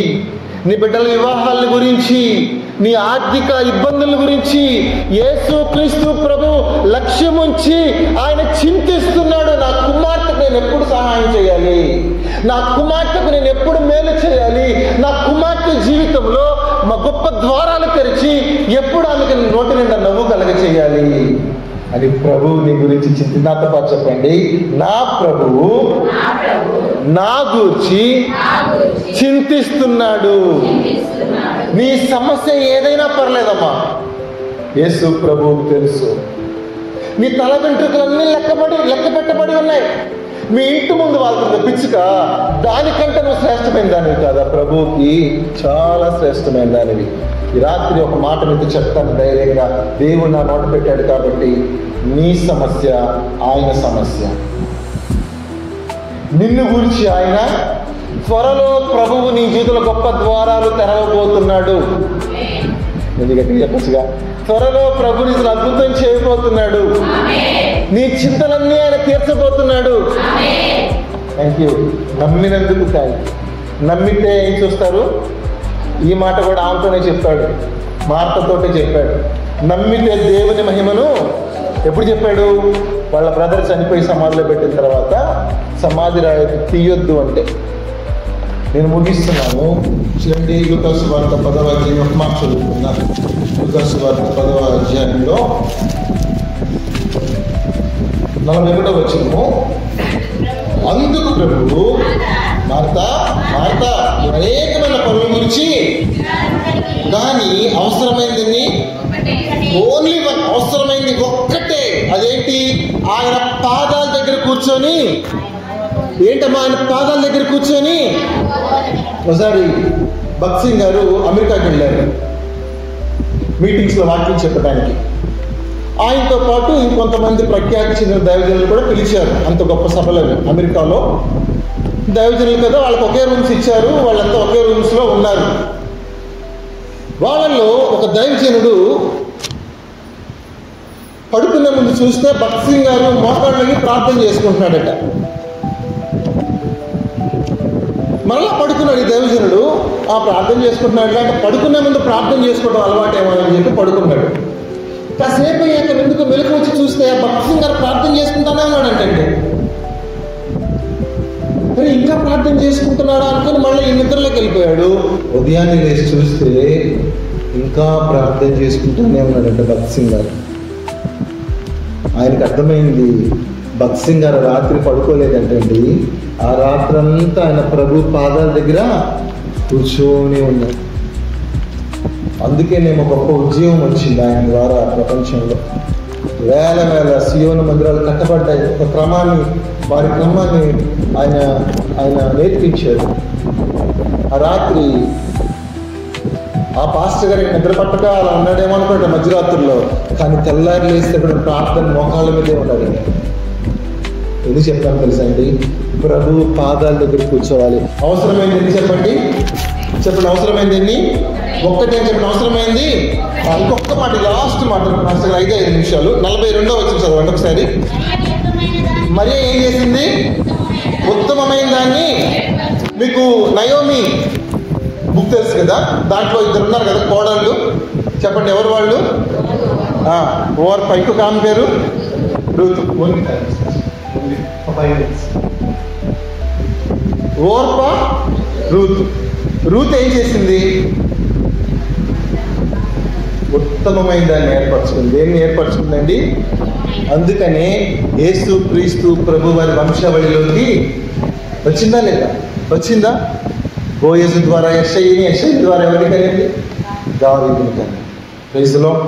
నీ బిడ్డల వివాహాల గురించి, నీ ఆర్థిక ఇబ్బందుల గురించి యేసు క్రీస్తు ప్రభు లక్ష్యం ఉంచి ఆయన చింతిస్తున్నాడు. నా కుమార్తెకు నేను ఎప్పుడు సహాయం చేయాలి, నా కుమార్తెకు నేను ఎప్పుడు మేలు చేయాలి, నా కుమార్తె జీవితంలో మా గొప్ప ద్వారాలు తెరిచి ఎప్పుడు ఆమెకు నోటి నిండా నవ్వు కలగ చేయాలి అని ప్రభువు నీ గురించి నాతో పాటు చెప్పండి. నా ప్రభువు నా గూర్చి చింతిస్తున్నాడు. నీ సమస్య ఏదైనా పర్లేదమ్మా, యేసు ప్రభువుకు తెలుసు. నీ తల వెంట్రుకలన్నీ లెక్క పెట్టబడి ఉన్నాయి. మీ ఇంటి ముందు వాళ్తుంది పిచ్చుక, దానికంటే నువ్వు శ్రేష్టమైన దానివి కాదా? ప్రభువుకి చాలా శ్రేష్టమైన దానివి. ఈ రాత్రి ఒక మాట మీద చెప్తాను ధైర్యంగా, దేవుడు నా నోట పెట్టాడు కాబట్టి. నీ సమస్య ఆయన సమస్య. నిన్ను గురించి ఆయన త్వరలో ప్రభువు నీ జీవితంలో గొప్ప ద్వారాలు తెరవబోతున్నాడు. ఎందుకంటే చెప్పచ్చుగా, త్వరలో ప్రభు నీ అద్భుతం చేయబోతున్నాడు. నీ చింతలన్నీ ఆయన తీర్చబోతున్నాడు. Thank you. నమ్మినందుకు థ్యాంక్ యూ. నమ్మితే ఏం చూస్తారు? ఈ మాట కూడా ఆమెతోనే చెప్పాడు, మార్తతోటే చెప్పాడు. నమ్మితే దేవుని మహిమను ఎప్పుడు చెప్పాడు? వాళ్ళ బ్రదర్ చనిపోయి సమాధిలో పెట్టిన తర్వాత సమాధి రాయి తీయొద్దు అంటే. నేను ముగిస్తున్నాను. చూడండి, లూకాసు వార్త 10వ అధ్యాయం ఒక మాట చదువుకున్నాను. లూకాసు వార్త 10వ అధ్యాయంలో 41వ వచనము. అందుకు ప్రభువు, మార్తా మార్తా, అనేకమైన పనుల గురించి కానీ అవసరమైంది ఓన్లీ వన్, అవసరమైంది ఒక్కటే. అదేంటి? ఆయన పాదాల దగ్గర కూర్చొని. ఏంటమ్మా ఆయన పాదాల దగ్గర కూర్చొని? ఒకసారి భగత్ సింగ్ గారు అమెరికాకి వెళ్ళారు మీటింగ్స్లో వాక్యం చెప్పడానికి. ఆయనతో పాటు ఇంకొంతమంది ప్రఖ్యాతి చెందిన దైవజనులు కూడా పిలిచారు. అంత గొప్ప సభలు అమెరికాలో దైవజనులు కదా, వాళ్ళకి ఒకే రూమ్స్ ఇచ్చారు. వాళ్ళంతా ఒకే రూమ్స్లో ఉన్నారు. వాళ్ళల్లో ఒక దైవజనుడు పడుకునే ముందు చూస్తే భగత్ సింగ్ గారు మోకాళ్ళకి ప్రార్థన చేసుకుంటున్నాడట. మరలా పడుకున్నాడు ఈ దైవజనుడు. ఆ ప్రార్థన చేసుకుంటున్నాడు అంటే పడుకునే ముందు ప్రార్థన చేసుకోవడం అలవాటు ఏమో అని చెప్పి పడుకున్నాడు. కాసేపు అయ్యాక ఎందుకు మెలకు వచ్చి చూస్తే భగత్ సింగ్ గారు ప్రార్థన చేసుకుంటానే ఉన్నాడంటే, మరి ఇంకా ప్రార్థన చేసుకుంటున్నాడా అనుకుని మళ్ళీ ఈ నిద్రలోకి వెళ్ళిపోయాడు. ఉదయాన్నే లేచి చూస్తే ఇంకా ప్రార్థన చేసుకుంటూనే ఉన్నాడంటే భగత్ సింగ్ గారు. ఆయనకు అర్థమైంది, భగత్ సింగ్ గారు రాత్రి పడుకోలేదంటండి. ఆ రాత్రంతా ఆయన ప్రభు పాదాల దగ్గర కూర్చొని ఉన్నాడు. అందుకేనేమో గొప్ప ఉద్యమం వచ్చింది ఆయన ద్వారా ప్రపంచంలో. వేల వేల సియోను మందిరాలు కట్టబడ్డాయి. ఒక క్రమాన్ని, వారి క్రమాన్ని ఆయన నేర్పించాడు. ఆ రాత్రి ఆ పాస్టర్ గారికి నిద్ర పట్టక అలా ఉన్నాడేమో అనుకోండి మధ్యరాత్రుల్లో. కానీ తెల్లారి లేస్తే కూడా ప్రార్థన మోకాళ్ళ మీదే ఉండాలి. ఎందుకు చెప్తాను తెలుసా అండి? ప్రభు పాదాల దగ్గర కూర్చోవాలి. అవసరమైంది ఎందుకు చెప్పండి? చెప్పండి, అవసరమైంది ఎన్ని? ఒక్కటి అని చెప్పండి. అవసరమైంది ఇంకొక మాట, లాస్ట్ మాట, అసలు 5 నిమిషాలు. 42వ వచనం చదవండి ఒకసారి. మరియ ఏం చేసింది? ఉత్తమమైన దాన్ని. మీకు నయోమి బుక్ తెలుసు కదా, దాంట్లో 2 ఉన్నారు కదా కోడళ్ళు. చెప్పండి ఎవరు వాళ్ళు? ఓర్ప, ఇంకొక ఆమె పేరు రూతు. ఓర్ప, రూతు. రూత్ ఏం చేసింది? ఉత్తమమైన దాన్ని ఏర్పరచుకుంది. దేన్ని ఏర్పరచుకుందండి? అందుకనే యేసు క్రీస్తు ప్రభు వారి వంశావళిలోకి వచ్చిందా లేదా? వచ్చిందా? బోయజు ద్వారా యెషయి ద్వారా ఎవరిని కలిగింది? దావీదుని కలిగింది. Praise the lord.